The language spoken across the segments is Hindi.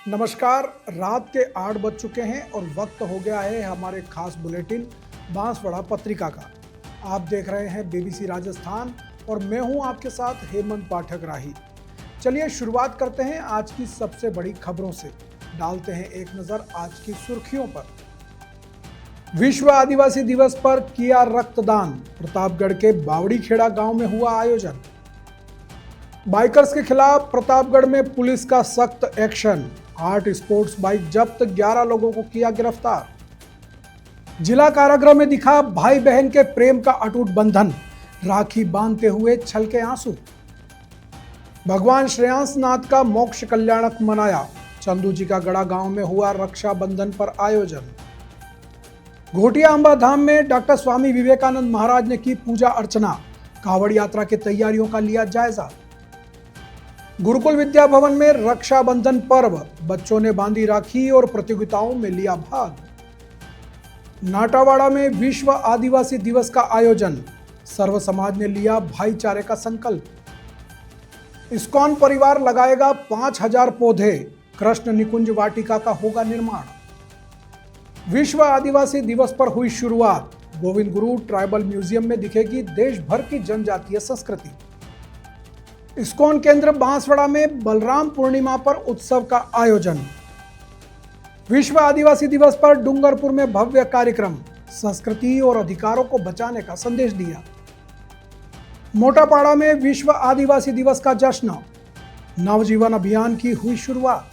नमस्कार। रात के 8 बज चुके हैं और वक्त हो गया है हमारे खास बुलेटिन बांसवाड़ा पत्रिका का। आप देख रहे हैं बीबीसी राजस्थान और मैं हूं आपके साथ हेमंत पाठक राही। चलिए शुरुआत करते हैं आज की सबसे बड़ी खबरों से। डालते हैं एक नजर आज की सुर्खियों पर। विश्व आदिवासी दिवस पर किया रक्तदान। प्रतापगढ़ के बावड़ीखेड़ा गांव में हुआ आयोजन। बाइकर्स के खिलाफ प्रतापगढ़ में पुलिस का सख्त एक्शन। 8 स्पोर्ट्स बाइक जब्त, 11 लोगों को किया गिरफ्तार। जिला कारागृह में दिखा भाई बहन के प्रेम का अटूट बंधन, राखी बांधते हुए छलके आंसू। भगवान श्रेयांस नाथ का मोक्ष कल्याणक मनाया। चंदू जी का गड़ा गांव में हुआ रक्षाबंधन पर आयोजन। घोटिया अंबा धाम में डॉक्टर स्वामी विवेकानंद महाराज ने की पूजा अर्चना। कांवड़ यात्रा की तैयारियों का लिया जायजा। गुरुकुल विद्या भवन में रक्षाबंधन पर्व, बच्चों ने बांधी राखी और प्रतियोगिताओं में लिया भाग। नाटावाड़ा में विश्व आदिवासी दिवस का आयोजन, सर्व समाज ने लिया भाईचारे का संकल्प। इस्कॉन परिवार लगाएगा 5000 पौधे, कृष्ण निकुंज वाटिका का होगा निर्माण। विश्व आदिवासी दिवस पर हुई शुरुआत, गोविंद गुरु ट्राइबल म्यूजियम में दिखेगी देश भर की जनजातीय संस्कृति। इस्कॉन केंद्र बांसवाड़ा में बलराम पूर्णिमा पर उत्सव का आयोजन। विश्व आदिवासी दिवस पर डूंगरपुर में भव्य कार्यक्रम, संस्कृति और अधिकारों को बचाने का संदेश दिया। मोटापाड़ा में विश्व आदिवासी दिवस का जश्न, नवजीवन अभियान की हुई शुरुआत।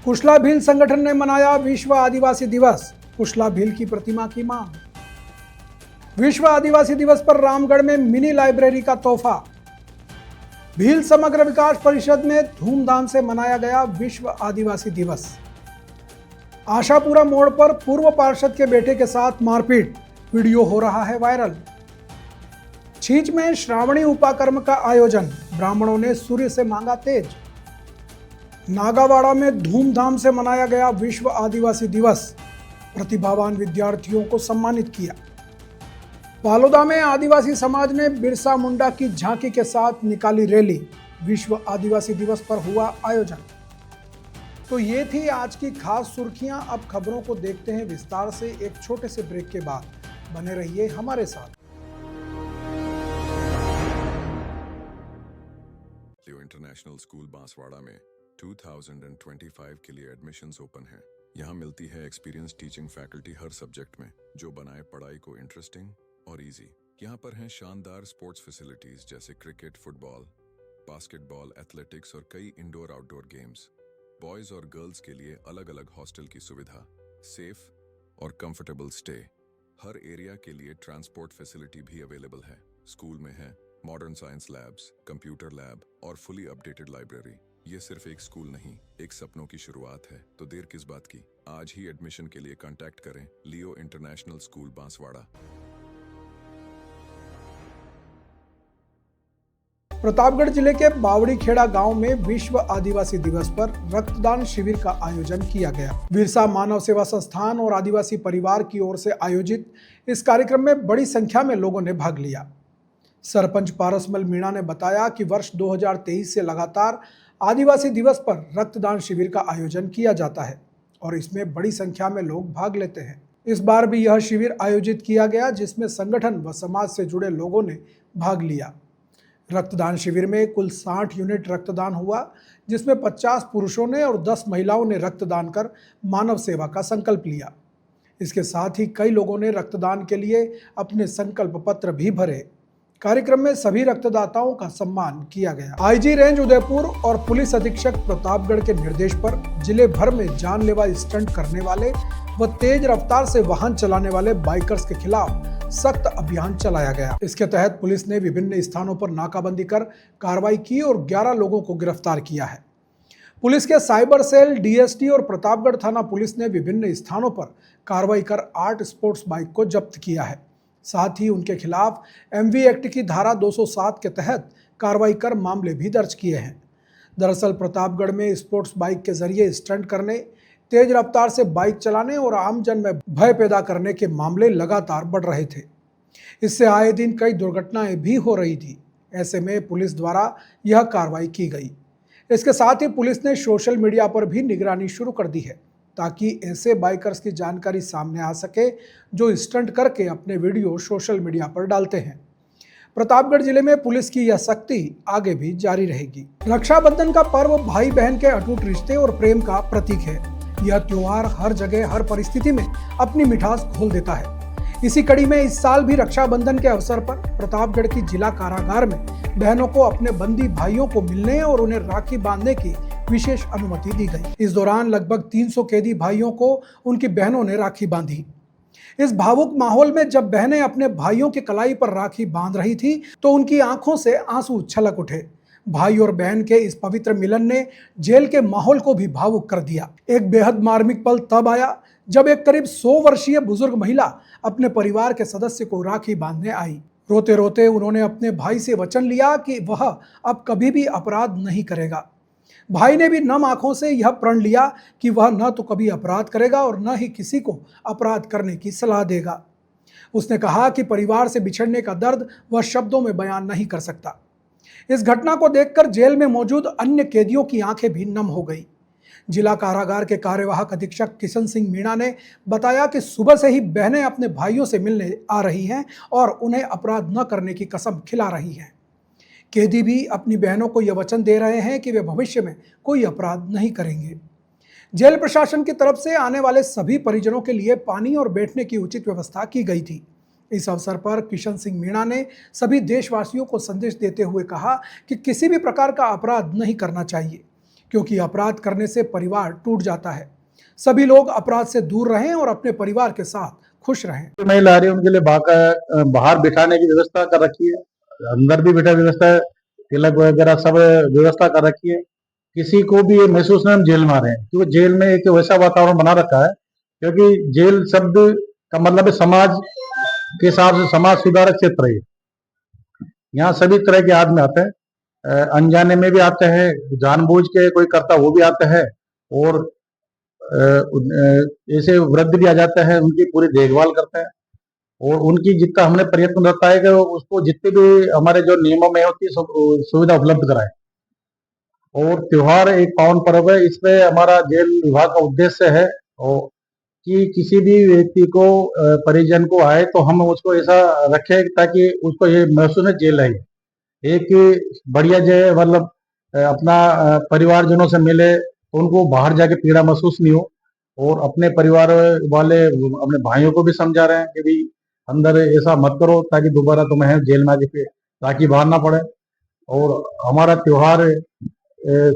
कुशला भील संगठन ने मनाया विश्व आदिवासी दिवस, कुशला भील की प्रतिमा की मांग। विश्व आदिवासी दिवस पर रामगढ़ में मिनी लाइब्रेरी का तोहफा। भील समग्र विकास परिषद में धूमधाम से मनाया गया विश्व आदिवासी दिवस। आशापुरा मोड़ पर पूर्व पार्षद के बेटे के साथ मारपीट, वीडियो हो रहा है वायरल। छींच में श्रावणी उपाकर्म का आयोजन, ब्राह्मणों ने सूर्य से मांगा तेज। नागावाड़ा में धूमधाम से मनाया गया विश्व आदिवासी दिवस, प्रतिभावान विद्यार्थियों को सम्मानित किया। बालोदा में आदिवासी समाज ने बिरसा मुंडा की झांकी के साथ निकाली रैली, विश्व आदिवासी दिवस पर हुआ आयोजन। तो ये थी आज की खास सुर्खियां। अब खबरों को देखते हैं विस्तार से एक छोटे से ब्रेक के बाद। बने रहिए हमारे साथ। लियो इंटरनेशनल स्कूल बांसवाड़ा में 2025 के लिए एडमिशन्स ओपन हैं। यहाँ मिलती है एक्सपीरियंस टीचिंग फैकल्टी हर सब्जेक्ट में, जो बनाए पढ़ाई को इंटरेस्टिंग और इजी। यहाँ पर हैं शानदार स्पोर्ट्स फैसिलिटीज जैसे क्रिकेट, फुटबॉल, बास्केटबॉल, एथलेटिक्स और कई इंडोर आउटडोर गेम्स। बॉयज और गर्ल्स के लिए अलग अलग हॉस्टल की सुविधा, सेफ और कंफर्टेबल स्टे। हर एरिया के लिए ट्रांसपोर्ट फैसिलिटी भी अवेलेबल है। स्कूल में है modern science labs, computer lab और फुली अपडेटेड लाइब्रेरी। ये सिर्फ एक स्कूल नहीं, एक सपनों की शुरुआत है। तो देर किस बात की, आज ही एडमिशन के लिए कांटेक्ट करें लियो इंटरनेशनल स्कूल बांसवाड़ा। प्रतापगढ़ जिले के बावड़ीखेड़ा गांव में विश्व आदिवासी दिवस पर रक्तदान शिविर का आयोजन किया गया। बिरसा मानव सेवा संस्थान और आदिवासी परिवार की ओर से आयोजित इस कार्यक्रम में बड़ी संख्या में लोगों ने भाग लिया। सरपंच पारसमल मीणा ने बताया कि वर्ष 2023 से लगातार आदिवासी दिवस पर रक्तदान शिविर का आयोजन किया जाता है और इसमें बड़ी संख्या में लोग भाग लेते हैं। इस बार भी यह शिविर आयोजित किया गया, जिसमें संगठन व समाज से जुड़े लोगों ने भाग लिया। रक्तदान शिविर में कुल 60 यूनिट रक्तदान हुआ, जिसमें 50 पुरुषों ने और 10 महिलाओं ने रक्तदान कर मानव सेवा का संकल्प लिया। इसके साथ ही कई लोगों ने रक्तदान के लिए अपने संकल्प पत्र भी भरे। कार्यक्रम में सभी रक्तदाताओं का सम्मान किया गया। आईजी रेंज उदयपुर और पुलिस अधीक्षक प्रतापगढ़ के निर्देश पर जिले भर में जानलेवा स्टंट करने वाले व तेज रफ्तार से वाहन चलाने वाले बाइकर्स के खिलाफ सख्त अभियान चलाया गया। इसके तहत पुलिस ने विभिन्न स्थानों पर नाकाबंदी कर कार्रवाई की और 11 लोगों को गिरफ्तार किया है। पुलिस के साइबर सेल, डीएसटी और प्रतापगढ़ थाना पुलिस ने विभिन्न स्थानों पर कार्रवाई कर 8 स्पोर्ट्स बाइक को जब्त किया है। साथ ही उनके खिलाफ एमवी एक्ट की धारा 207 के तहत कार्रवाई कर मामले भी दर्ज किए हैं। दरअसल प्रतापगढ़ में स्पोर्ट्स बाइक के जरिए स्टंट करने, तेज रफ्तार से बाइक चलाने और आमजन में भय पैदा करने के मामले लगातार बढ़ रहे थे। इससे आए दिन कई दुर्घटनाएं भी हो रही थी। ऐसे में पुलिस द्वारा यह कार्रवाई की गई। इसके साथ ही पुलिस ने सोशल मीडिया पर भी निगरानी शुरू कर दी है ताकि ऐसे बाइकर्स की जानकारी सामने आ सके जो स्टंट करके अपने वीडियो सोशल मीडिया पर डालते हैं। प्रतापगढ़ जिले में पुलिस की यह सख्ती आगे भी जारी रहेगी। रक्षाबंधन का पर्व भाई बहन के अटूट रिश्ते और प्रेम का प्रतीक है। यह त्योहार हर जगह हर परिस्थिति में अपनी मिठास घोल देता है। इसी कड़ी में इस साल भी रक्षाबंधन के अवसर पर प्रतापगढ़ की जिला कारागार में बहनों को अपने बंदी भाइयों को मिलने और उन्हें राखी बांधने की विशेष अनुमति दी गई। इस दौरान लगभग 300 कैदी भाइयों को उनकी बहनों ने राखी बांधी। इस भावुक माहौल में जब बहनें अपने भाइयों की कलाई पर राखी बांध रही थी तो उनकी आंखों से आंसू छलक उठे। भाई और बहन के इस पवित्र मिलन ने जेल के माहौल को भी भावुक कर दिया। एक बेहद मार्मिक पल तब आया जब एक करीब 100 वर्षीय बुजुर्ग महिला अपने परिवार के सदस्य को राखी बांधने आई। रोते रोते उन्होंने अपने भाई से वचन लिया कि वह अब कभी भी अपराध नहीं करेगा। भाई ने भी नम आंखों से यह प्रण लिया कि वह न तो कभी अपराध करेगा और न ही किसी को अपराध करने की सलाह देगा। उसने कहा कि परिवार से बिछड़ने का दर्द वह शब्दों में बयान नहीं कर सकता। इस घटना को देखकर जेल में मौजूद अन्य कैदियों की आंखें भी नम हो गई। जिला कारागार के कार्यवाहक अधीक्षक किशन सिंह मीणा ने बताया कि सुबह से ही बहनें अपने भाइयों से मिलने आ रही हैं और उन्हें अपराध न करने की कसम खिला रही हैं। कैदी भी अपनी बहनों को यह वचन दे रहे हैं कि वे भविष्य में कोई अपराध नहीं करेंगे। जेल प्रशासन की तरफ से आने वाले सभी परिजनों के लिए पानी और बैठने की उचित व्यवस्था की गई थी। इस अवसर पर किशन सिंह मीणा ने सभी देशवासियों को संदेश देते हुए कहा कि किसी भी प्रकार का अपराध नहीं करना चाहिए, क्योंकि अपराध करने से परिवार टूट जाता है। सभी लोग अपराध से दूर रहें और अपने परिवार के साथ खुश रहें। महिला आ रही है उनके लिए बाहर बिठाने की व्यवस्था कर रखी है, अंदर भी बैठा व्यवस्था है, तिलक वगैरह सब व्यवस्था कर रखी है। किसी को भी ये महसूस नहीं हम जेल में आ रहे हैं, क्योंकि जेल में एक वैसा वातावरण बना रखा है, क्योंकि जेल शब्द का मतलब है समाज के हिसाब से समाज सुधारक क्षेत्र है। यहाँ सभी तरह के आदमी आते हैं, अनजाने में भी आते हैं, जानबूझ के कोई करता वो भी आता है, और ऐसे वृद्ध भी आ जाते हैं, उनकी पूरी देखभाल करते हैं और उनकी जितना हमने प्रयत्न रहता है कि उसको जितने भी हमारे जो नियमों में होती है सब सुविधा उपलब्ध कराए। और त्योहार एक पावन पर्व है, इसमें हमारा जेल विभाग का उद्देश्य है और कि किसी भी व्यक्ति को परिजन को आए तो हम उसको ऐसा रखें ताकि उसको ये महसूस है जेल है एक बढ़िया जगह, मतलब अपना परिवारजनों से मिले तो उनको बाहर जाके पीड़ा महसूस नहीं हो। और अपने परिवार वाले अपने भाइयों को भी समझा रहे हैं कि भाई अंदर ऐसा मत करो ताकि दोबारा तुम्हें जेल में आके ताकि बाहर ना पड़े और हमारा त्योहार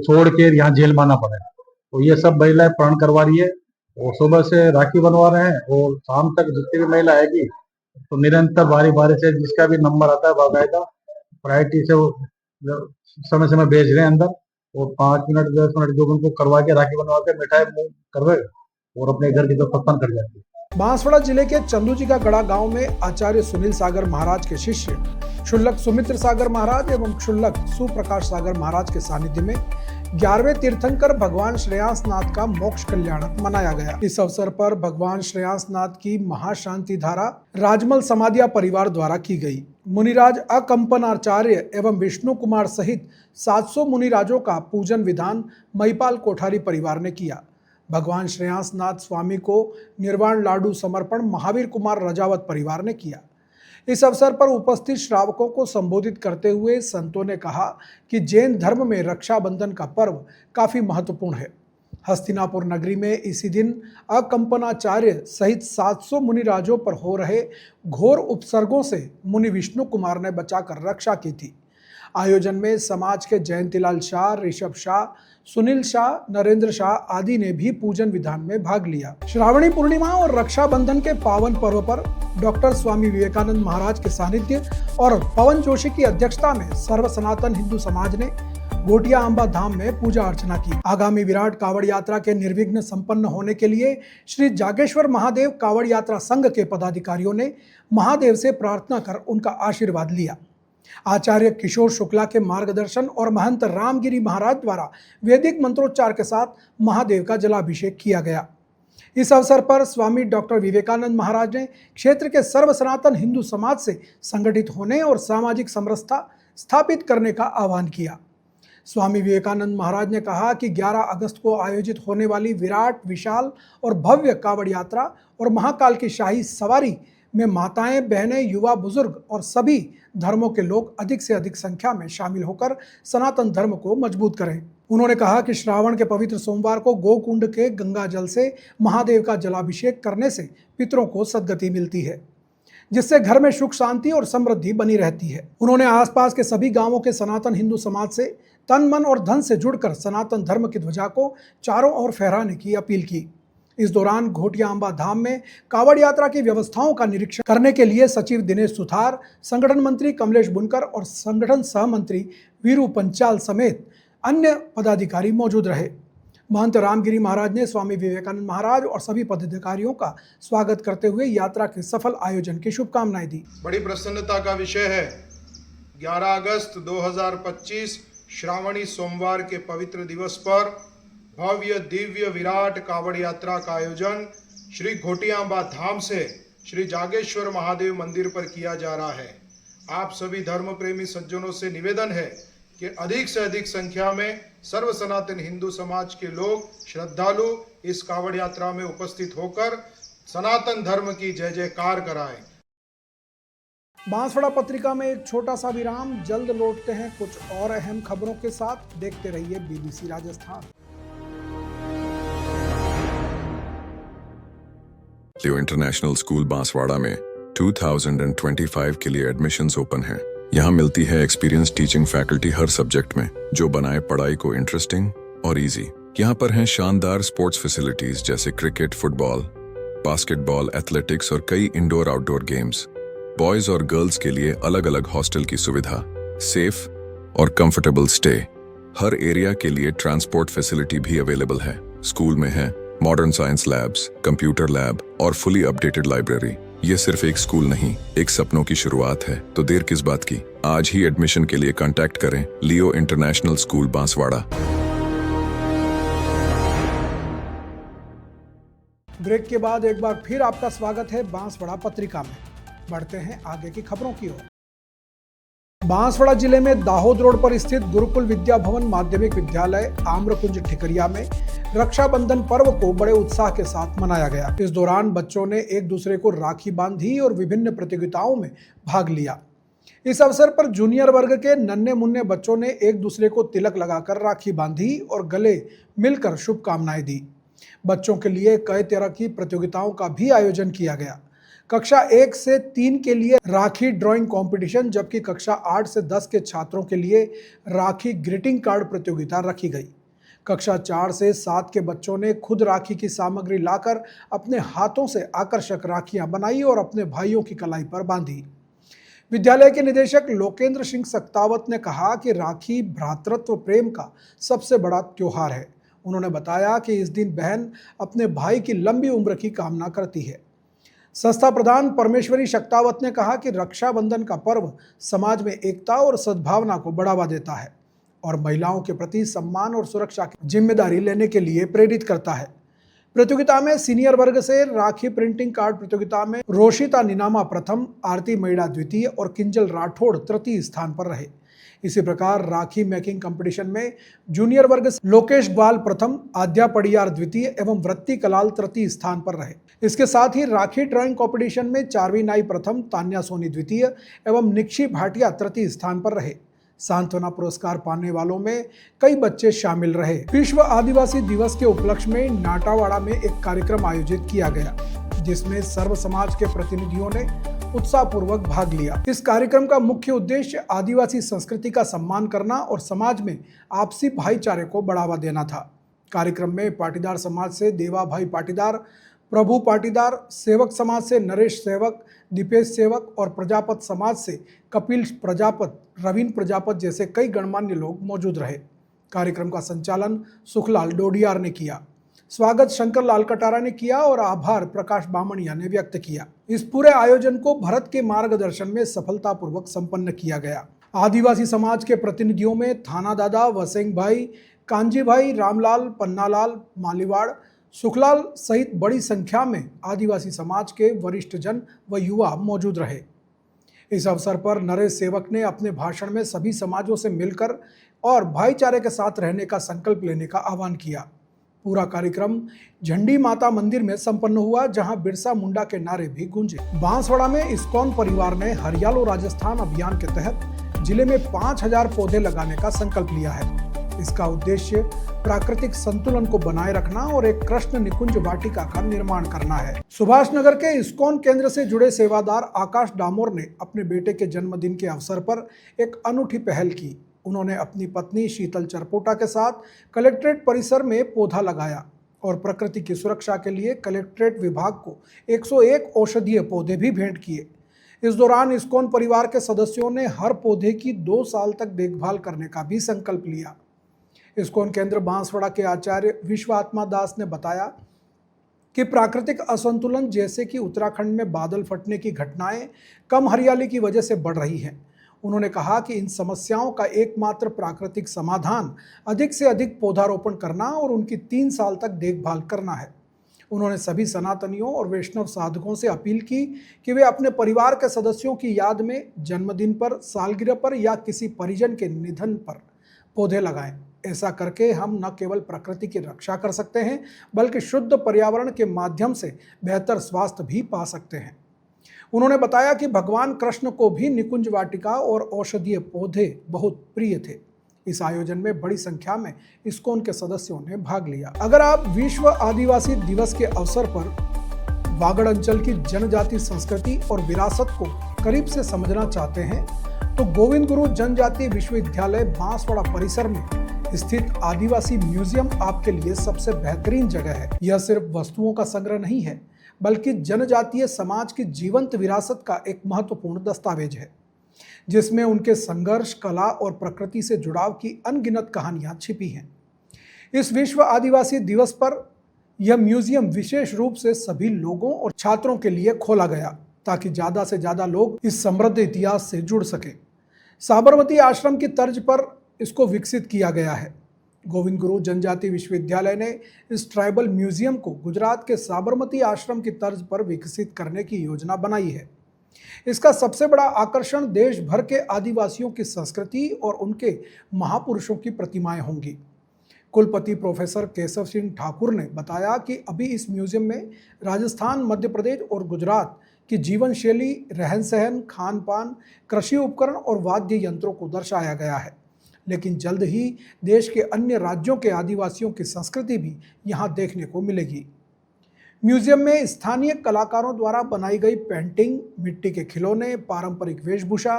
छोड़ के यहाँ जेल में आना पड़े। तो ये सब महिलाएं प्रण करवा रही है और सुबह से राखी बनवा रहे हैं और शाम तक जितनी भी महिला आएगी तो निरंतर बारी बारी से जिसका भी नंबर आता है बाकायदा प्रायोरिटी से समय समय भेज रहे हैं अंदर, और 5 मिनट 10 मिनट जो उनको करवा के राखी बनवा के मिठाई मुंह करवे और अपने घर की तरफ प्रस्थान कर जाते हैं। बांसवाड़ा जिले के चंदूजी का गड़ा गांव में आचार्य सुनील सागर महाराज के शिष्य क्षुल्लक सुमित्र सागर महाराज एवं क्षुल्लक सुप्रकाश सागर महाराज के सानिध्य में 11वें तीर्थंकर भगवान श्रेयांसनाथ का मोक्ष कल्याणक मनाया गया। इस अवसर पर भगवान श्रेयांसनाथ की महाशांति धारा राजमल समाधिया परिवार द्वारा की गई। मुनिराज अकंपनाचार्य एवं विष्णु कुमार सहित 700 मुनिराजों का पूजन विधान महिपाल कोठारी परिवार ने किया। भगवान श्रेयांसनाथ स्वामी को निर्वाण लाडू समर्पण महावीर कुमार रजावत परिवार ने किया। इस अवसर पर उपस्थित श्रावकों को संबोधित करते हुए संतों ने कहा कि जैन धर्म में रक्षाबंधन का पर्व काफी महत्वपूर्ण है। हस्तिनापुर नगरी में इसी दिन अकंपनाचार्य सहित 700 मुनिराजों पर हो रहे घोर उपसर्गों से मुनि विष्णु कुमार ने बचाकर रक्षा की थी। आयोजन में समाज के जयंतीलाल शाह, ऋषभ शाह, सुनील शाह, नरेंद्र शाह आदि ने भी पूजन विधान में भाग लिया। श्रावणी पूर्णिमा और रक्षाबंधन के पावन पर्व पर डॉक्टर स्वामी विवेकानंद महाराज के सानिध्य और पवन जोशी की अध्यक्षता में सर्व सनातन हिंदू समाज ने गोटिया अंबा धाम में पूजा अर्चना की। आगामी विराट कावड़ यात्रा के निर्विघ्न संपन्न होने के लिए श्री जागेश्वर महादेव कावड़ यात्रा संघ के पदाधिकारियों ने महादेव से प्रार्थना कर उनका आशीर्वाद लिया। आचार्य किशोर शुक्ला के मार्गदर्शन और महंत रामगिरी महाराज द्वारा वैदिक मंत्रोच्चार के साथ महादेव का जलाभिषेक किया गया। इस अवसर पर स्वामी डॉक्टर विवेकानंद महाराज ने क्षेत्र के सर्व सनातन हिंदू समाज से संगठित होने और सामाजिक समरसता स्थापित करने का आह्वान किया। स्वामी विवेकानंद महाराज ने कहा कि 11 अगस्त को आयोजित होने वाली विराट, विशाल और भव्य कावड़ यात्रा और महाकाल की शाही सवारी में माताएं, बहनें, युवा, बुजुर्ग और सभी धर्मों के लोग अधिक से अधिक संख्या में शामिल होकर सनातन धर्म को मजबूत करें। उन्होंने कहा कि श्रावण के पवित्र सोमवार को गोकुंड के गंगा जल से महादेव का जलाभिषेक करने से पितरों को सद्गति मिलती है, जिससे घर में सुख, शांति और समृद्धि बनी रहती है। उन्होंने आसपास के सभी गांवों के सनातन हिंदू समाज से तन, मन और धन से जुड़कर सनातन धर्म की ध्वजा को चारों ओर फहराने की अपील की। इस दौरान घोटिया अंबा धाम में कावड़ यात्रा की व्यवस्थाओं का निरीक्षण करने के लिए सचिव दिनेश सुथार, संगठन मंत्री कमलेश बुनकर और संगठन सहमंत्री वीरू पंचाल समेत अन्य पदाधिकारी मौजूद रहे। महंत रामगिरी महाराज ने स्वामी विवेकानंद महाराज और सभी पदाधिकारियों का स्वागत करते हुए यात्रा के सफल आयोजन की शुभकामनाएं दी। बड़ी प्रसन्नता का विषय है 11 अगस्त 2025 श्रावणी सोमवार के पवित्र दिवस पर भव्य, दिव्य, विराट कावड़ यात्रा का आयोजन श्री घोटियांबा धाम से श्री जागेश्वर महादेव मंदिर पर किया जा रहा है। आप सभी धर्म प्रेमी सज्जनों से निवेदन है कि अधिक से अधिक संख्या में सर्व सनातन हिंदू समाज के लोग, श्रद्धालु इस कावड़ यात्रा में उपस्थित होकर सनातन धर्म की जय जयकार कराएं। बांसवाड़ा पत्रिका में एक छोटा सा विराम, जल्द लौटते हैं कुछ और अहम खबरों के साथ। देखते रहिए BBC राजस्थान। लियो इंटरनेशनल स्कूल बांसवाड़ा में 2025 के लिए एडमिशन्स ओपन हैं। यहाँ मिलती है एक्सपीरियंस टीचिंग फैकल्टी हर सब्जेक्ट में, जो बनाए पढ़ाई को इंटरेस्टिंग और इजी। यहाँ पर हैं शानदार स्पोर्ट्स फैसिलिटीज जैसे क्रिकेट, फुटबॉल, बास्केटबॉल, एथलेटिक्स और कई इंडोर आउटडोर गेम्स। बॉयज और गर्ल्स के लिए अलग अलग हॉस्टल की सुविधा, सेफ और कंफर्टेबल स्टे। हर एरिया के लिए ट्रांसपोर्ट फैसिलिटी भी अवेलेबल है। स्कूल में है modern science labs, computer lab और फुली अपडेटेड लाइब्रेरी। ये सिर्फ एक स्कूल नहीं, एक सपनों की शुरुआत है। तो देर किस बात की, आज ही एडमिशन के लिए कांटेक्ट करें लियो इंटरनेशनल स्कूल बांसवाड़ा। ब्रेक के बाद एक बार फिर आपका स्वागत है बांसवाड़ा पत्रिका में। बढ़ते हैं आगे की खबरों की ओर। बांसवाड़ा जिले में दाहोद रोड पर स्थित गुरुकुल विद्या भवन माध्यमिक विद्यालय आम्रकुंज ठिकरिया में रक्षाबंधन पर्व को बड़े उत्साह के साथ मनाया गया। इस दौरान बच्चों ने एक दूसरे को राखी बांधी और विभिन्न प्रतियोगिताओं में भाग लिया। इस अवसर पर जूनियर वर्ग के नन्हे मुन्ने बच्चों ने एक दूसरे को तिलक लगाकर राखी बांधी और गले मिलकर शुभकामनाएं दी। बच्चों के लिए कई तरह की प्रतियोगिताओं का भी आयोजन किया गया। कक्षा 1 से 3 के लिए राखी ड्राइंग कंपटीशन, जबकि कक्षा 8 से 10 के छात्रों के लिए राखी ग्रीटिंग कार्ड प्रतियोगिता रखी गई। कक्षा 4 से 7 के बच्चों ने खुद राखी की सामग्री लाकर अपने हाथों से आकर्षक राखियां बनाई और अपने भाइयों की कलाई पर बांधी। विद्यालय के निदेशक लोकेंद्र सिंह सक्तावत ने कहा कि राखी भ्रातृत्व प्रेम का सबसे बड़ा त्योहार है। उन्होंने बताया कि इस दिन बहन अपने भाई की लंबी उम्र की कामना करती है। संस्था प्रधान परमेश्वरी शक्तावत ने कहा कि रक्षाबंधन का पर्व समाज में एकता और सद्भावना को बढ़ावा देता है और महिलाओं के प्रति सम्मान और सुरक्षा की जिम्मेदारी लेने के लिए प्रेरित करता है। प्रतियोगिता में सीनियर वर्ग से राखी प्रिंटिंग कार्ड प्रतियोगिता में रोशिता निनामा प्रथम, आरती मैड़ा द्वितीय और किंजल राठौड़ तृतीय स्थान पर रहे। इसी प्रकार राखी मेकिंग कंपटीशन में जूनियर वर्ग से लोकेश ग्वाल प्रथम, आद्या पड़ियार द्वितीय एवं वृत्ति कलाल तृतीय स्थान पर रहे। इसके साथ ही राखी ड्राइंग कंपटीशन में चारवी नाई प्रथम, तान्या सोनी द्वितीय एवं निक्षी भाटिया तृतीय स्थान पर रहे। सांत्वना पुरस्कार पाने वालों में कई बच्चे शामिल रहे। विश्व आदिवासी दिवस के उपलक्ष्य में नाटावाड़ा में एक कार्यक्रम आयोजित किया गया, जिसमें सर्व समाज के प्रतिनिधियों ने उत्साहपूर्वक भाग लिया। इस कार्यक्रम का मुख्य उद्देश्य आदिवासी संस्कृति का सम्मान करना और समाज में आपसी भाईचारे को बढ़ावा देना था। कार्यक्रम में पाटीदार समाज से देवा भाई पाटीदार, प्रभु पाटीदार, सेवक समाज से नरेश सेवक, दीपेश सेवक और प्रजापत समाज से कपिल प्रजापत, रवीन प्रजापत जैसे कई गणमान्य लोग मौजूद रहे। कार्यक्रम का संचालन सुखलाल डोडियार ने किया। स्वागत शंकर लाल कटारा ने किया और आभार प्रकाश बामणिया ने व्यक्त किया। इस पूरे आयोजन को भरत के मार्गदर्शन में सफलतापूर्वक संपन्न किया गया। आदिवासी समाज के प्रतिनिधियों में थाना दादा, वसेंग भाई, कांजी भाई, रामलाल, पन्नालाल, मालीवाड़, सुखलाल सहित बड़ी संख्या में आदिवासी समाज के वरिष्ठ जन व युवा मौजूद रहे। इस अवसर पर नरेश सेवक ने अपने भाषण में सभी समाजों से मिलकर और भाईचारे के साथ रहने का संकल्प लेने का आह्वान किया। पूरा कार्यक्रम झंडी माता मंदिर में संपन्न हुआ, जहां बिरसा मुंडा के नारे भी गूंजे। बांसवाड़ा में इस्कॉन परिवार ने हरियालो राजस्थान अभियान के तहत जिले में 5000 पौधे लगाने का संकल्प लिया है। इसका उद्देश्य प्राकृतिक संतुलन को बनाए रखना और एक कृष्ण निकुंज वाटिका का निर्माण करना है। सुभाष नगर के इस्कॉन केंद्र से जुड़े सेवादार आकाश डामोर ने अपने बेटे के जन्मदिन के अवसर पर एक अनूठी पहल की। उन्होंने अपनी पत्नी शीतल चरपोटा के साथ कलेक्ट्रेट परिसर में पौधा लगाया और प्रकृति की सुरक्षा के लिए कलेक्ट्रेट विभाग को 101 औषधीय पौधे भी भेंट किए। इस दौरान इस्कॉन परिवार के सदस्यों ने हर पौधे की 2 साल तक देखभाल करने का भी संकल्प लिया। इस्कॉन केंद्र बांसवाड़ा के आचार्य विश्व आत्मा दास ने बताया कि प्राकृतिक असंतुलन जैसे कि उत्तराखंड में बादल फटने की घटनाएं कम हरियाली की वजह से बढ़ रही हैं। उन्होंने कहा कि इन समस्याओं का एकमात्र प्राकृतिक समाधान अधिक से अधिक पौधारोपण करना और उनकी 3 साल तक देखभाल करना है। उन्होंने सभी सनातनियों और वैष्णव साधकों से अपील की कि वे अपने परिवार के सदस्यों की याद में जन्मदिन पर, सालगिरह पर या किसी परिजन के निधन पर पौधे लगाएं। ऐसा करके हम न केवल प्रकृति की रक्षा कर सकते हैं, बल्कि शुद्ध पर्यावरण के माध्यम से बेहतर स्वास्थ्य भी पा सकते हैं। उन्होंने बताया कि भगवान कृष्ण को भी निकुंज वाटिका और औषधीय पौधे बहुत प्रिय थे। इस आयोजन में बड़ी संख्या में इस्कॉन के सदस्यों ने भाग लिया। अगर आप विश्व आदिवासी दिवस के अवसर पर वागड़ अंचल की जनजाति संस्कृति और विरासत को करीब से समझना चाहते हैं, तो गोविंद गुरु जनजाति विश्वविद्यालय बांसवाड़ा परिसर में स्थित आदिवासी म्यूजियम आपके लिए सबसे बेहतरीन जगह है। यह सिर्फ वस्तुओं का संग्रह नहीं है, बल्कि जनजातीय समाज की जीवंत विरासत का एक महत्वपूर्ण दस्तावेज है, जिसमें उनके संघर्ष, कला और प्रकृति से जुड़ाव की अनगिनत कहानियां छिपी हैं। इस विश्व आदिवासी दिवस पर यह म्यूजियम विशेष रूप से सभी लोगों और छात्रों के लिए खोला गया, ताकि ज़्यादा से ज़्यादा लोग इस समृद्ध इतिहास से जुड़ सकें। साबरमती आश्रम की तर्ज पर इसको विकसित किया गया है। गोविंद गुरु जनजाति विश्वविद्यालय ने इस ट्राइबल म्यूजियम को गुजरात के साबरमती आश्रम की तर्ज पर विकसित करने की योजना बनाई है। इसका सबसे बड़ा आकर्षण देश भर के आदिवासियों की संस्कृति और उनके महापुरुषों की प्रतिमाएं होंगी। कुलपति प्रोफेसर केशव सिंह ठाकुर ने बताया कि अभी इस म्यूजियम में राजस्थान, मध्य प्रदेश और गुजरात की जीवन शैली, रहन सहन, खान पान, कृषि उपकरण और वाद्य यंत्रों को दर्शाया गया है। लेकिन जल्द ही देश के अन्य राज्यों के आदिवासियों की संस्कृति भी यहाँ देखने को मिलेगी। म्यूजियम में स्थानीय कलाकारों द्वारा बनाई गई पेंटिंग, मिट्टी के खिलौने, पारंपरिक वेशभूषा,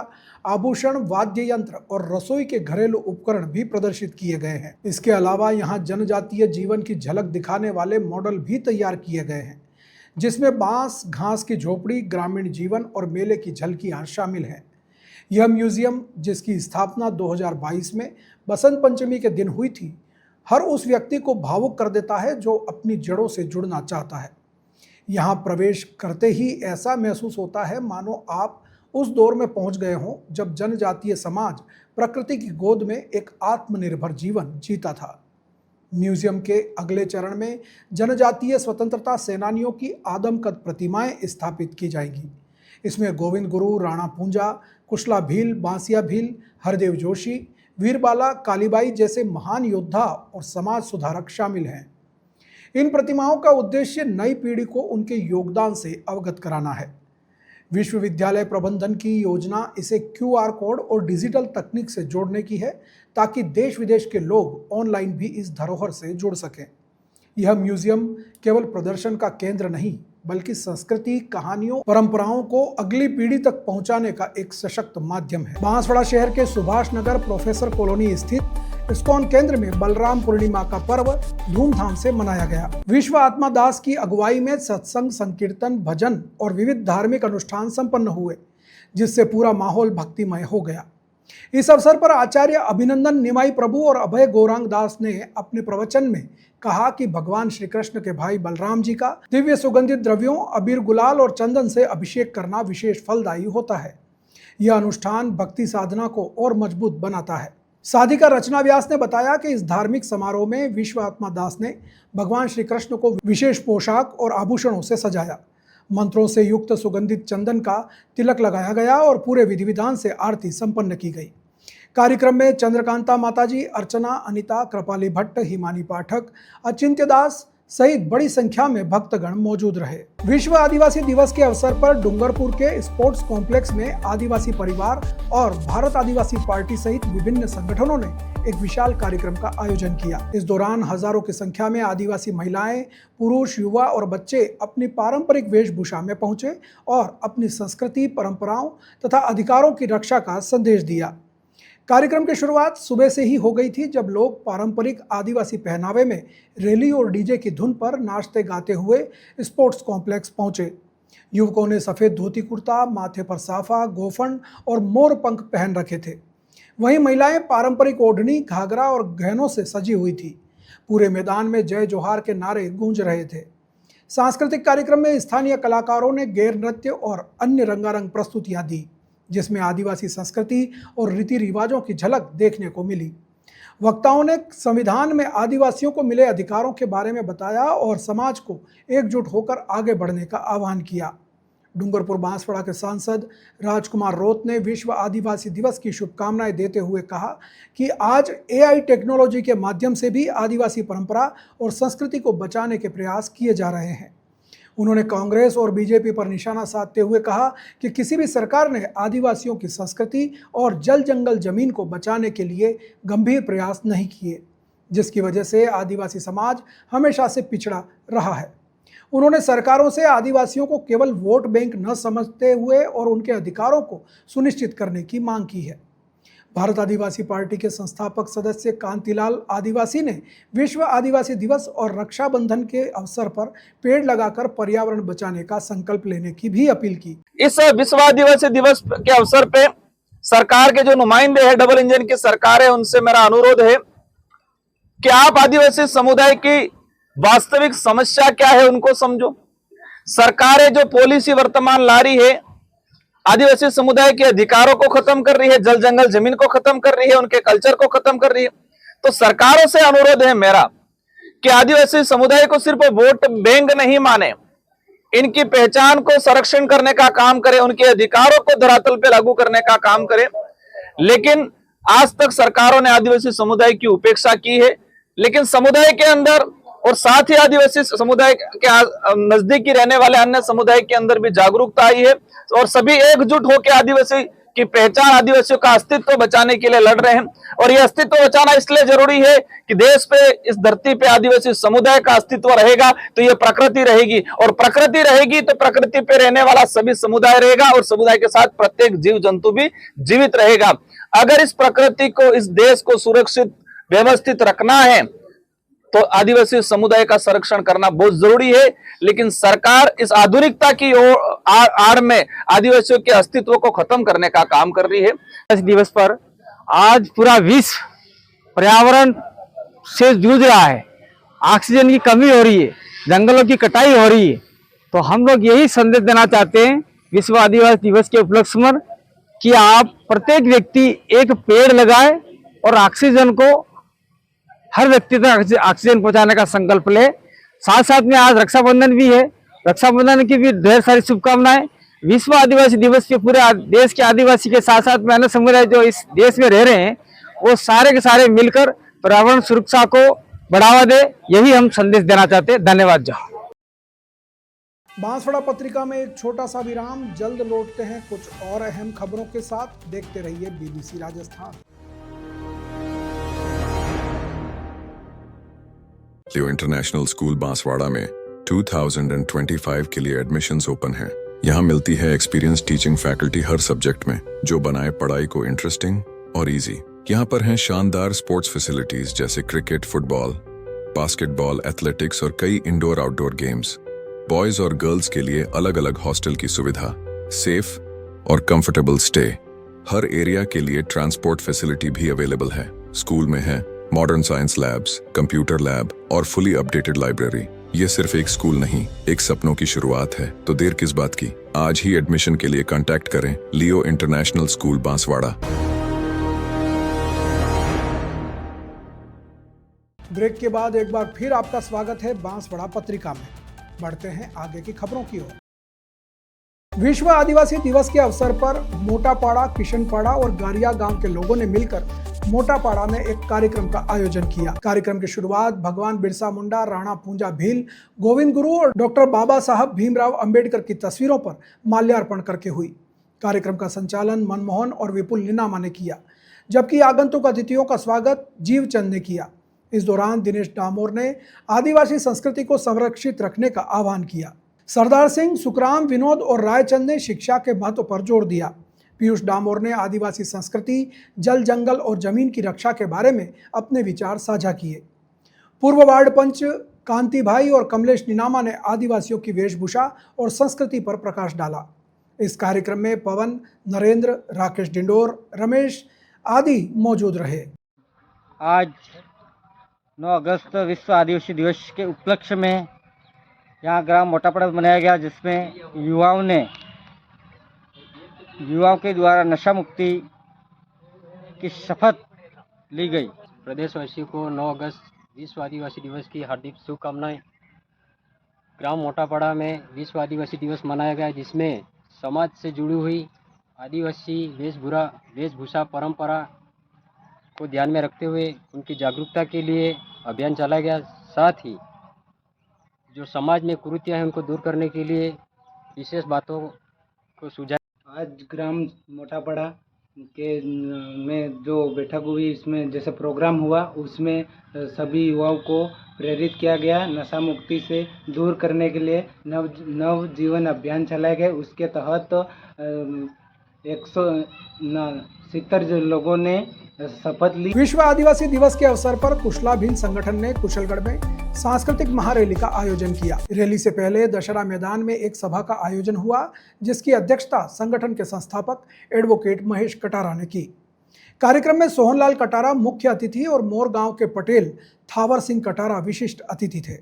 आभूषण, वाद्य यंत्र और रसोई के घरेलू उपकरण भी प्रदर्शित किए गए हैं। इसके अलावा यहाँ जनजातीय जीवन की झलक दिखाने वाले मॉडल भी तैयार किए गए हैं, जिसमें बांस, घास की झोपड़ी, ग्रामीण जीवन और मेले की झलकियाँ शामिल हैं। यह म्यूजियम, जिसकी स्थापना 2022 में बसंत पंचमी के दिन हुई थी, हर उस व्यक्ति को भावुक कर देता है जो अपनी जड़ों से जुड़ना चाहता है। यहाँ प्रवेश करते ही ऐसा महसूस होता है मानो आप उस दौर में पहुँच गए हों जब जनजातीय समाज प्रकृति की गोद में एक आत्मनिर्भर जीवन जीता था। म्यूजियम के अगले चरण में जनजातीय स्वतंत्रता सेनानियों की आदमकद प्रतिमाएं स्थापित की जाएंगी। इसमें गोविंद गुरु, राणा पूंजा, कुशला भील, बांसिया भील, हरदेव जोशी, वीरबाला, कालीबाई जैसे महान योद्धा और समाज सुधारक शामिल हैं। इन प्रतिमाओं का उद्देश्य नई पीढ़ी को उनके योगदान से अवगत कराना है। विश्वविद्यालय प्रबंधन की योजना इसे QR कोड और डिजिटल तकनीक से जोड़ने की है, ताकि देश विदेश के लोग ऑनलाइन भी इस धरोहर से जुड़ सकें। यह म्यूजियम केवल प्रदर्शन का केंद्र नहीं, बल्कि संस्कृति, कहानियों, परंपराओं को अगली पीढ़ी तक पहुंचाने का एक सशक्त माध्यम है। बांसवाड़ा शहर के सुभाष नगर प्रोफेसर कॉलोनी स्थित इस्कॉन केंद्र में बलराम पूर्णिमा का पर्व धूमधाम से मनाया गया। विश्व आत्मा दास की अगुवाई में सत्संग, संकीर्तन, भजन और विविध धार्मिक अनुष्ठान संपन्न हुए, जिससे पूरा माहौल भक्तिमय हो गया। इस अवसर पर आचार्य अभिनंदन निमाई प्रभु और अभय गौरांग दास ने अपने प्रवचन में कहा कि भगवान श्री कृष्ण के भाई बलराम जी का दिव्य सुगंधित द्रव्यों, अबीर, गुलाल और चंदन से अभिषेक करना विशेष फलदायी होता है। यह अनुष्ठान भक्ति साधना को और मजबूत बनाता है। साधिका रचना व्यास ने बताया कि इस धार्मिक समारोह में विश्व आत्मा दास ने भगवान श्री कृष्ण को विशेष पोशाक और आभूषणों से सजाया। मंत्रों से युक्त सुगंधित चंदन का तिलक लगाया गया और पूरे विधि विधान से आरती संपन्न की गई। कार्यक्रम में चंद्रकांता माताजी, अर्चना, अनिता, कृपाली भट्ट, हिमानी पाठक, अचिंत्य दास सहित बड़ी संख्या में भक्तगण मौजूद रहे। विश्व आदिवासी दिवस के अवसर पर डूंगरपुर के स्पोर्ट्स कॉम्प्लेक्स में आदिवासी परिवार और भारत आदिवासी पार्टी सहित विभिन्न संगठनों ने एक विशाल कार्यक्रम का आयोजन किया। इस दौरान हजारों की संख्या में आदिवासी महिलाएं, पुरुष, युवा और बच्चे अपनी पारंपरिक वेशभूषा में पहुंचे और अपनी संस्कृति, परंपराओं तथा अधिकारों की रक्षा का संदेश दिया। कार्यक्रम की शुरुआत सुबह से ही हो गई थी, जब लोग पारंपरिक आदिवासी पहनावे में रैली और डीजे की धुन पर नाचते गाते हुए स्पोर्ट्स कॉम्प्लेक्स पहुंचे। युवकों ने सफेद धोती कुर्ता, माथे पर साफा, गोफन और मोर पंख पहन रखे थे। वहीं महिलाएं पारंपरिक ओढ़नी, घाघरा और गहनों से सजी हुई थी। पूरे मैदान में जय जोहार के नारे गूंज रहे थे। सांस्कृतिक कार्यक्रम में स्थानीय कलाकारों ने गैर नृत्य और अन्य रंगारंग प्रस्तुतियां दी, जिसमें आदिवासी संस्कृति और रीति रिवाजों की झलक देखने को मिली। वक्ताओं ने संविधान में आदिवासियों को मिले अधिकारों के बारे में बताया और समाज को एकजुट होकर आगे बढ़ने का आह्वान किया। डूंगरपुर बांसवाड़ा के सांसद राजकुमार रोत ने विश्व आदिवासी दिवस की शुभकामनाएं देते हुए कहा कि आज AI टेक्नोलॉजी के माध्यम से भी आदिवासी परंपरा और संस्कृति को बचाने के प्रयास किए जा रहे हैं। उन्होंने कांग्रेस और बीजेपी पर निशाना साधते हुए कहा कि किसी भी सरकार ने आदिवासियों की संस्कृति और जल जंगल जमीन को बचाने के लिए गंभीर प्रयास नहीं किए, जिसकी वजह से आदिवासी समाज हमेशा से पिछड़ा रहा है। उन्होंने सरकारों से आदिवासियों को केवल वोट बैंक न समझते हुए और उनके अधिकारों को सुनिश्चित करने की मांग की है। भारत आदिवासी पार्टी के संस्थापक सदस्य कांतिलाल आदिवासी ने विश्व आदिवासी दिवस और रक्षाबंधन के अवसर पर पेड़ लगाकर पर्यावरण बचाने का संकल्प लेने की भी अपील की। इस विश्व आदिवासी दिवस के अवसर पे सरकार के जो नुमाइंदे हैं, डबल इंजन की सरकार है, उनसे मेरा अनुरोध है कि आप आदिवासी समुदाय की वास्तविक समस्या क्या है उनको समझो। सरकारें जो पॉलिसी वर्तमान ला रही है, आदिवासी समुदाय के अधिकारों को खत्म कर रही है, जल जंगल जमीन को खत्म कर रही है, उनके कल्चर को खत्म कर रही है। तो सरकारों से अनुरोध है मेरा कि आदिवासी समुदाय को सिर्फ वोट बैंक नहीं माने, इनकी पहचान को संरक्षण करने का काम करे, उनके अधिकारों को धरातल पे लागू करने का काम करे। लेकिन आज तक सरकारों ने आदिवासी समुदाय की उपेक्षा की है। लेकिन समुदाय के अंदर और साथ ही आदिवासी समुदाय के नजदीकी रहने वाले अन्य समुदाय के अंदर भी जागरूकता आई है और सभी एकजुट होकर आदिवासी की पहचान, आदिवासियों का अस्तित्व बचाने के लिए लड़ रहे हैं। और यह अस्तित्व बचाना इसलिए जरूरी है कि देश पे, इस धरती पे आदिवासी समुदाय का अस्तित्व रहेगा तो ये प्रकृति रहेगी, और प्रकृति रहेगी तो प्रकृति पे रहने वाला सभी समुदाय रहेगा और समुदाय के साथ प्रत्येक जीव जंतु भी जीवित रहेगा। अगर इस प्रकृति को, इस देश को सुरक्षित व्यवस्थित रखना है तो आदिवासी समुदाय का संरक्षण करना बहुत जरूरी है। लेकिन सरकार इस आधुनिकता की आड़ में आदिवासियों के अस्तित्व को खत्म करने का काम कर रही है। इस दिवस पर आज पूरा विश्व पर्यावरण से जूझ रहा है। ऑक्सीजन की कमी हो रही है, जंगलों की कटाई हो रही है। तो हम लोग यही संदेश देना चाहते हैं विश्व आदिवासी दिवस के उपलक्ष्य में कि आप प्रत्येक व्यक्ति एक पेड़ लगाए और ऑक्सीजन को, हर व्यक्ति तक ऑक्सीजन पहुंचाने का संकल्प ले। साथ साथ में आज रक्षाबंधन भी है, रक्षाबंधन की भी ढेर सारी शुभकामनाएं। विश्व आदिवासी दिवस के पूरे देश के आदिवासी के साथ साथ में अन्य समुदाय जो इस देश में रह रहे हैं, वो सारे के सारे मिलकर पर्यावरण सुरक्षा को बढ़ावा दे, यही हम संदेश देना चाहते हैं। धन्यवाद। जय। बांसवाड़ा पत्रिका में एक छोटा सा विराम, जल्द लौटते हैं कुछ और अहम खबरों के साथ। देखते रहिए BBC राजस्थान। लियो इंटरनेशनल स्कूल बांसवाड़ा में 2025 के लिए एडमिशन्स ओपन हैं। यहाँ मिलती है एक्सपीरियंस टीचिंग फैकल्टी हर सब्जेक्ट में, जो बनाए पढ़ाई को इंटरेस्टिंग और इजी। यहाँ पर हैं शानदार स्पोर्ट्स फैसिलिटीज जैसे क्रिकेट, फुटबॉल, बास्केटबॉल, एथलेटिक्स और कई इंडोर आउटडोर गेम्स। बॉयज और गर्ल्स के लिए अलग अलग हॉस्टल की सुविधा, सेफ और कंफर्टेबल स्टे। हर एरिया के लिए ट्रांसपोर्ट फैसिलिटी भी अवेलेबल है। स्कूल में है modern science labs, computer lab और फुली अपडेटेड लाइब्रेरी। ये सिर्फ एक स्कूल नहीं, एक सपनों की शुरुआत है। तो देर किस बात की, आज ही एडमिशन के लिए कांटेक्ट करें लियो इंटरनेशनल स्कूल बांसवाड़ा। ब्रेक के बाद एक बार फिर आपका स्वागत है बांसवाड़ा पत्रिका में। बढ़ते हैं आगे की खबरों की ओर। विश्व आदिवासी दिवस के अवसर पर मोटापाड़ा, किशनपाड़ा और गारिया गांव के लोगों ने मिलकर मोटापाड़ा में एक कार्यक्रम का आयोजन किया। कार्यक्रम की शुरुआत भगवान बिरसा मुंडा, राणा पूंजा भील, गोविंद गुरु और डॉक्टर बाबा साहब भीमराव अंबेडकर की तस्वीरों पर माल्यार्पण करके हुई। कार्यक्रम का संचालन मनमोहन और विपुल निनामा ने किया, जबकि आगंतुक अतिथियों का स्वागत जीवचंद ने किया। इस दौरान दिनेश डामोर ने आदिवासी संस्कृति को संरक्षित रखने का आह्वान किया। सरदार सिंह, सुखराम, विनोद और रायचंद ने शिक्षा के महत्व पर जोर दिया। पीयूष डामोर ने आदिवासी संस्कृति, जल, जंगल और जमीन की रक्षा के बारे में अपने विचार साझा किए। पूर्व वार्ड पंच कांति भाई और कमलेश निनामा ने आदिवासियों की वेशभूषा और संस्कृति पर प्रकाश डाला। इस कार्यक्रम में पवन, नरेंद्र, राकेश डिंडोर, रमेश आदि मौजूद रहे। आज 9 अगस्त विश्व आदिवासी दिवस के उपलक्ष्य में यहाँ ग्राम मोटापाड़ा मनाया गया, जिसमें युवाओं के द्वारा नशा मुक्ति की शपथ ली गई। प्रदेशवासियों को 9 अगस्त विश्व आदिवासी दिवस की हार्दिक शुभकामनाएं। ग्राम मोटापाड़ा में विश्व आदिवासी दिवस मनाया गया, जिसमें समाज से जुड़ी हुई आदिवासी वेशभूषा परंपरा को ध्यान में रखते हुए उनकी जागरूकता के लिए अभियान चलाया गया। साथ ही जो समाज में कुरीतियाँ हैं उनको दूर करने के लिए विशेष बातों को सुझाया। आज ग्राम मोटापाड़ा के में जो बैठक हुई, इसमें जैसे प्रोग्राम हुआ, उसमें सभी युवाओं को प्रेरित किया गया। नशा मुक्ति से दूर करने के लिए नव जीवन अभियान चलाया गया। उसके तहत 170 लोगों ने शपथ ली। विश्व आदिवासी दिवस के अवसर पर कुशला भील संगठन ने कुशलगढ़ में सांस्कृतिक महारैली का आयोजन किया। रैली से पहले दशहरा मैदान में एक सभा का आयोजन हुआ, जिसकी अध्यक्षता संगठन के संस्थापक एडवोकेट महेश कटारा ने की। कार्यक्रम में सोहनलाल कटारा मुख्य अतिथि और मोर गांव के पटेल थावर सिंह कटारा विशिष्ट अतिथि थे।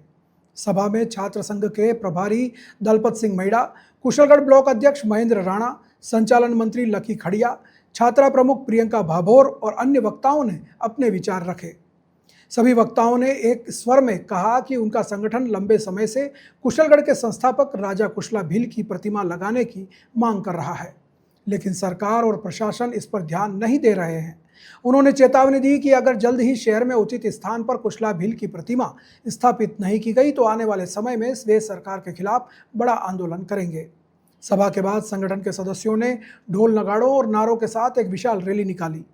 सभा में छात्र संघ के प्रभारी दलपत सिंह मैड़ा, कुशलगढ़ ब्लॉक अध्यक्ष महेंद्र राणा, संचालन मंत्री लकी खड़िया, छात्रा प्रमुख प्रियंका भाभोर और अन्य वक्ताओं ने अपने विचार रखे। सभी वक्ताओं ने एक स्वर में कहा कि उनका संगठन लंबे समय से कुशलगढ़ के संस्थापक राजा कुशला भील की प्रतिमा लगाने की मांग कर रहा है, लेकिन सरकार और प्रशासन इस पर ध्यान नहीं दे रहे हैं। उन्होंने चेतावनी दी कि अगर जल्द ही शहर में उचित स्थान पर कुशला भील की प्रतिमा स्थापित नहीं की गई तो आने वाले समय में वे सरकार के खिलाफ बड़ा आंदोलन करेंगे। सभा के बाद संगठन के सदस्यों ने ढोल, नगाड़ों और नारों के साथ एक विशाल रैली निकाली।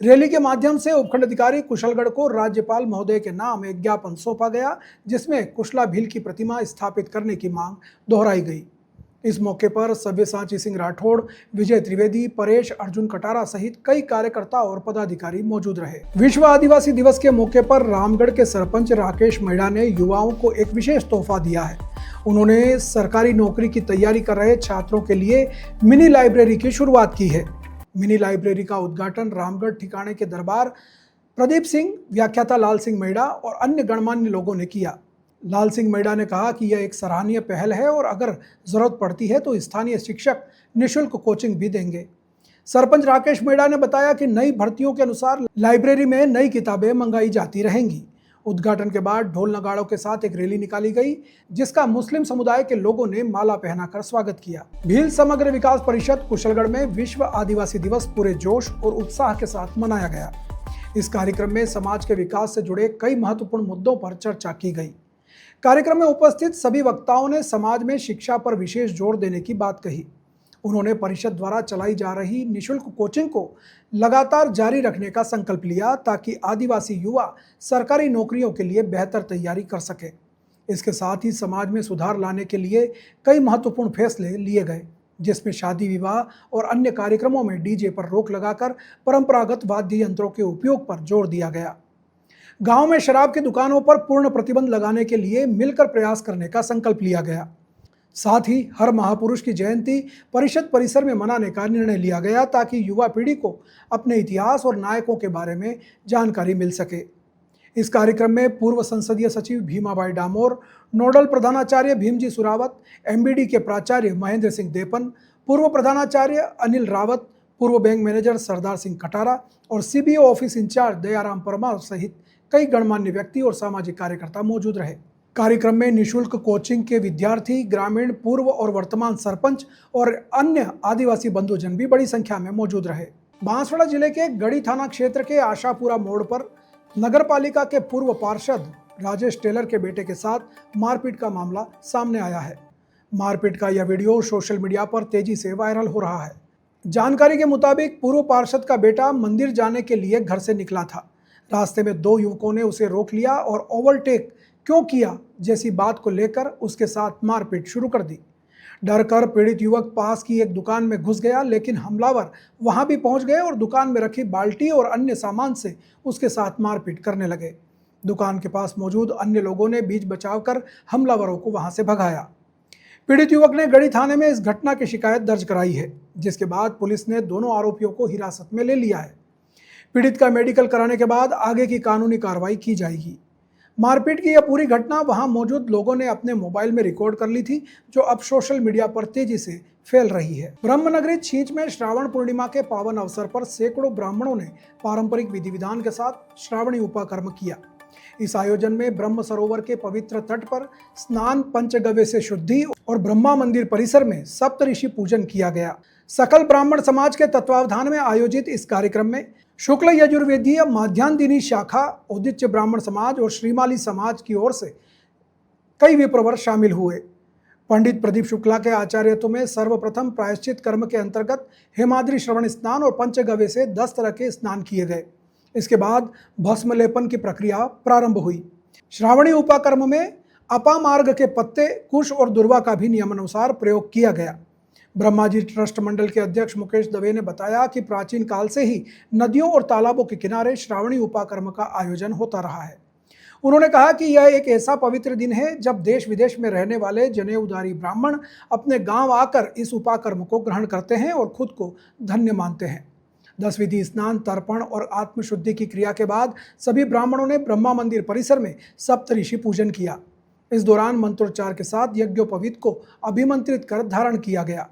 रैली के माध्यम से उपखंड अधिकारी कुशलगढ़ को राज्यपाल महोदय के नाम एक ज्ञापन सौंपा गया, जिसमें कुशला भील की प्रतिमा स्थापित करने की मांग दोहराई गई। इस मौके पर सव्यसाची सिंह राठौड़, विजय त्रिवेदी, परेश अर्जुन कटारा सहित कई कार्यकर्ता और पदाधिकारी मौजूद रहे। विश्व आदिवासी दिवस के मौके पर रामगढ़ के सरपंच राकेश मैड़ा ने युवाओं को एक विशेष तोहफा दिया है। उन्होंने सरकारी नौकरी की तैयारी कर रहे छात्रों के लिए मिनी लाइब्रेरी की शुरुआत की है। मिनी लाइब्रेरी का उद्घाटन रामगढ़ ठिकाने के दरबार प्रदीप सिंह, व्याख्याता लाल सिंह मैड़ा और अन्य गणमान्य लोगों ने किया। लाल सिंह मैड़ा ने कहा कि यह एक सराहनीय पहल है और अगर जरूरत पड़ती है तो स्थानीय शिक्षक निःशुल्क कोचिंग भी देंगे। सरपंच राकेश मैड़ा ने बताया कि नई भर्तियों के अनुसार लाइब्रेरी में नई किताबें मंगाई जाती रहेंगी। उद्घाटन के बाद ढोल नगाड़ों के साथ एक रैली निकाली गई, जिसका मुस्लिम समुदाय के लोगों ने माला पहनाकर स्वागत किया। भील समग्र विकास परिषद कुशलगढ़ में विश्व आदिवासी दिवस पूरे जोश और उत्साह के साथ मनाया गया। इस कार्यक्रम में समाज के विकास से जुड़े कई महत्वपूर्ण मुद्दों पर चर्चा की गई। कार्यक्रम में उपस्थित सभी वक्ताओं ने समाज में शिक्षा पर विशेष जोर देने की बात कही। उन्होंने परिषद द्वारा चलाई जा रही निःशुल्क कोचिंग को लगातार जारी रखने का संकल्प लिया, ताकि आदिवासी युवा सरकारी नौकरियों के लिए बेहतर तैयारी कर सके। इसके साथ ही समाज में सुधार लाने के लिए कई महत्वपूर्ण फैसले लिए गए, जिसमें शादी विवाह और अन्य कार्यक्रमों में डीजे पर रोक लगाकर परंपरागत वाद्य यंत्रों के उपयोग पर जोर दिया गया। गांव में शराब की दुकानों पर पूर्ण प्रतिबंध लगाने के लिए मिलकर प्रयास करने का संकल्प लिया गया। साथ ही हर महापुरुष की जयंती परिषद परिसर में मनाने का निर्णय लिया गया, ताकि युवा पीढ़ी को अपने इतिहास और नायकों के बारे में जानकारी मिल सके। इस कार्यक्रम में पूर्व संसदीय सचिव भीमाबाई डामोर, नोडल प्रधानाचार्य भीमजी सुरावत, एमबीडी के प्राचार्य महेंद्र सिंह देपन, पूर्व प्रधानाचार्य अनिल रावत, पूर्व बैंक मैनेजर सरदार सिंह कटारा और CBO office incharge Dayaram Parmar सहित कई गणमान्य व्यक्ति और सामाजिक कार्यकर्ता मौजूद रहे। कार्यक्रम में निशुल्क कोचिंग के विद्यार्थी, ग्रामीण, पूर्व और वर्तमान सरपंच और अन्य आदिवासी बंधुजन भी बड़ी संख्या में मौजूद रहे। बांसवाड़ा जिले के गढ़ी थाना क्षेत्र के आशापुरा मोड़ पर नगर पालिका के पूर्व पार्षद राजेश टेलर के बेटे के साथ मारपीट का मामला सामने आया है। मारपीट का यह वीडियो सोशल मीडिया पर तेजी से वायरल हो रहा है। जानकारी के मुताबिक पूर्व पार्षद का बेटा मंदिर जाने के लिए घर से निकला था। रास्ते में दो युवकों ने उसे रोक लिया और ओवरटेक क्यों किया जैसी बात को लेकर उसके साथ मारपीट शुरू कर दी। डर कर पीड़ित युवक पास की एक दुकान में घुस गया, लेकिन हमलावर वहां भी पहुंच गए और दुकान में रखी बाल्टी और अन्य सामान से उसके साथ मारपीट करने लगे। दुकान के पास मौजूद अन्य लोगों ने बीच बचाव कर हमलावरों को वहां से भगाया। पीड़ित युवक ने गढ़ी थाने में इस घटना की शिकायत दर्ज कराई है, जिसके बाद पुलिस ने दोनों आरोपियों को हिरासत में ले लिया है। पीड़ित का मेडिकल कराने के बाद आगे की कानूनी कार्रवाई की जाएगी। मारपीट की यह पूरी घटना वहां मौजूद लोगों ने अपने मोबाइल में रिकॉर्ड कर ली थी, जो अब सोशल मीडिया पर तेजी से फैल रही है। ब्रह्मनगरी छींच में श्रावण पूर्णिमा के पावन अवसर पर सैकड़ों ब्राह्मणों ने पारंपरिक विधि विधान के साथ श्रावणी उपाकर्म किया। इस आयोजन में ब्रह्म सरोवर के पवित्र तट पर स्नान, पंचगव्य से शुद्धि और ब्रह्मा मंदिर परिसर में सप्तऋषि पूजन किया गया। सकल ब्राह्मण समाज के तत्वावधान में आयोजित इस कार्यक्रम में शुक्ल यजुर्वेदीय माध्यान्ह शाखा, औदिच्य ब्राह्मण समाज और श्रीमाली समाज की ओर से कई विप्रवर शामिल हुए। पंडित प्रदीप शुक्ला के आचार्यत्व में सर्वप्रथम प्रायश्चित कर्म के अंतर्गत हेमाद्री श्रवण स्नान और पंचगव्य से 10 तरह के स्नान किए गए। इसके बाद भस्म लेपन की प्रक्रिया प्रारंभ हुई। श्रावणी उपाकर्म में अपामार्ग के पत्ते, कुश और दुर्वा का भी नियमानुसार प्रयोग किया गया। ब्रह्माजी ट्रस्ट मंडल के अध्यक्ष मुकेश दवे ने बताया कि प्राचीन काल से ही नदियों और तालाबों के किनारे श्रावणी उपाकर्म का आयोजन होता रहा है। उन्होंने कहा कि यह एक ऐसा पवित्र दिन है जब देश विदेश में रहने वाले जनेऊधारी ब्राह्मण अपने गांव आकर इस उपाकर्म को ग्रहण करते हैं और खुद को धन्य मानते हैं। 10 विधि स्नान, तर्पण और आत्मशुद्धि की क्रिया के बाद सभी ब्राह्मणों ने ब्रह्मा मंदिर परिसर में सप्तऋषि पूजन किया। इस दौरान मंत्रोच्चार के साथ यज्ञोपवीत को अभिमंत्रित कर धारण किया गया।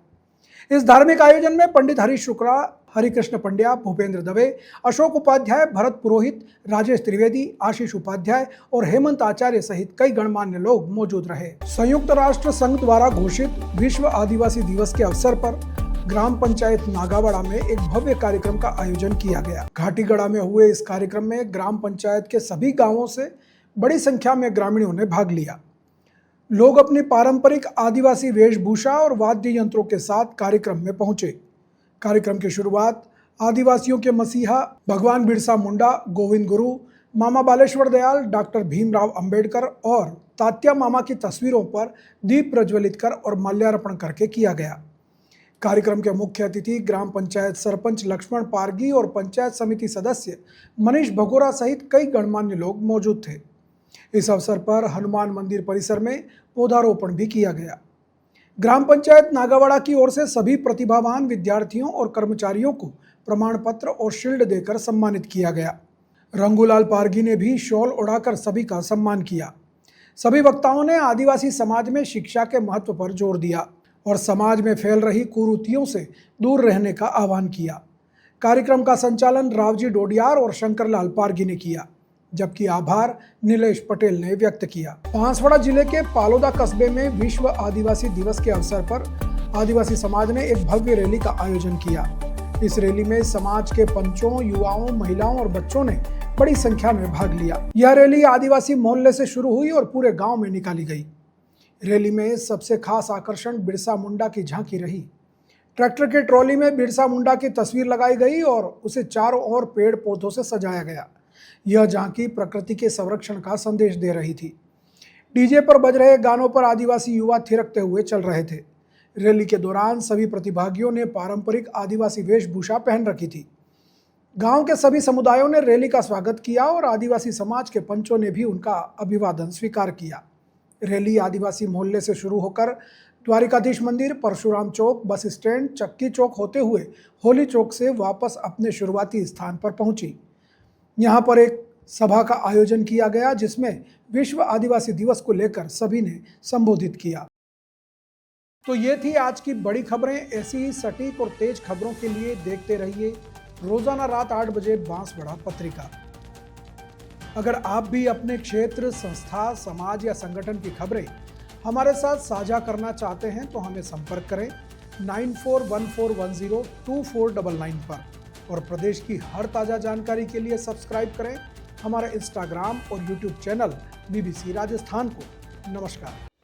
इस धार्मिक आयोजन में पंडित हरीश शुक्ला, हरिकृष्ण पंड्या, भूपेंद्र दवे, अशोक उपाध्याय, भरत पुरोहित, राजेश त्रिवेदी, आशीष उपाध्याय और हेमंत आचार्य सहित कई गणमान्य लोग मौजूद रहे। संयुक्त राष्ट्र संघ द्वारा घोषित विश्व आदिवासी दिवस के अवसर पर ग्राम पंचायत नागावाड़ा में एक भव्य कार्यक्रम का आयोजन किया गया। घाटीगढ़ा में हुए इस कार्यक्रम में ग्राम पंचायत के सभी गांवों से बड़ी संख्या में ग्रामीणों ने भाग लिया। लोग अपनी पारंपरिक आदिवासी वेशभूषा और वाद्य यंत्रों के साथ कार्यक्रम में पहुंचे। कार्यक्रम की शुरुआत आदिवासियों के मसीहा भगवान बिरसा मुंडा, गोविंद गुरु, मामा बालेश्वर दयाल, डॉक्टर भीमराव अंबेडकर और तात्या मामा की तस्वीरों पर दीप प्रज्वलित कर और माल्यार्पण करके किया गया। कार्यक्रम के मुख्य अतिथि ग्राम पंचायत सरपंच लक्ष्मण पारगी और पंचायत समिति सदस्य मनीष भगोरा सहित कई गणमान्य लोग मौजूद थे। इस अवसर पर हनुमान मंदिर परिसर में पौधारोपण भी किया गया। ग्राम पंचायत नागावाड़ा की ओर से सभी प्रतिभावान विद्यार्थियों और कर्मचारियों को प्रमाण पत्र और शील्ड देकर सम्मानित किया गया। रंगूलाल पारगी ने भी शॉल उड़ाकर सभी का सम्मान किया। सभी वक्ताओं ने आदिवासी समाज में शिक्षा के महत्व पर जोर दिया और समाज में फैल रही कुरीतियों से दूर रहने का आह्वान किया। कार्यक्रम का संचालन रावजी डोडियार और शंकरलाल पारगी ने किया, जबकि आभार नीलेश पटेल ने व्यक्त किया। बांसवाड़ा जिले के पालोदा कस्बे में विश्व आदिवासी दिवस के अवसर पर आदिवासी समाज ने एक भव्य रैली का आयोजन किया। इस रैली में समाज के पंचों, युवाओं, महिलाओं और बच्चों ने बड़ी संख्या में भाग लिया। यह रैली आदिवासी मोहल्ले से शुरू हुई और पूरे गांव में निकाली गई। रैली में सबसे खास आकर्षण बिरसा मुंडा की झांकी रही। ट्रैक्टर के ट्रॉली में बिरसा मुंडा की तस्वीर लगाई गई और उसे चारों ओर पेड़ पौधों से सजाया गया। यह झांकी प्रकृति के संरक्षण का संदेश दे रही थी। डीजे पर बज रहे गानों पर आदिवासी युवा थिरकते हुए चल रहे थे। रैली के दौरान सभी प्रतिभागियों ने पारंपरिक आदिवासी वेशभूषा पहन रखी थी। गांव के सभी समुदायों ने रैली का स्वागत किया और आदिवासी समाज के पंचों ने भी उनका अभिवादन स्वीकार किया। रैली आदिवासी मोहल्ले से शुरू होकर द्वारिकाधीश मंदिर, परशुराम चौक, बस स्टैंड, चक्की चौक होते हुए होली चौक से वापस अपने शुरुआती स्थान पर पहुंची। यहां पर एक सभा का आयोजन किया गया, जिसमें विश्व आदिवासी दिवस को लेकर सभी ने संबोधित किया। तो ये थी आज की बड़ी खबरें। ऐसी ही सटीक और तेज खबरों के लिए देखते रहिए रोजाना रात 8 बजे बांसवाड़ा पत्रिका। अगर आप भी अपने क्षेत्र, संस्था, समाज या संगठन की खबरें हमारे साथ साझा करना चाहते हैं तो हमें संपर्क करें 9414102499 पर और प्रदेश की हर ताजा जानकारी के लिए सब्सक्राइब करें हमारे इंस्टाग्राम और यूट्यूब चैनल BBC राजस्थान को। नमस्कार।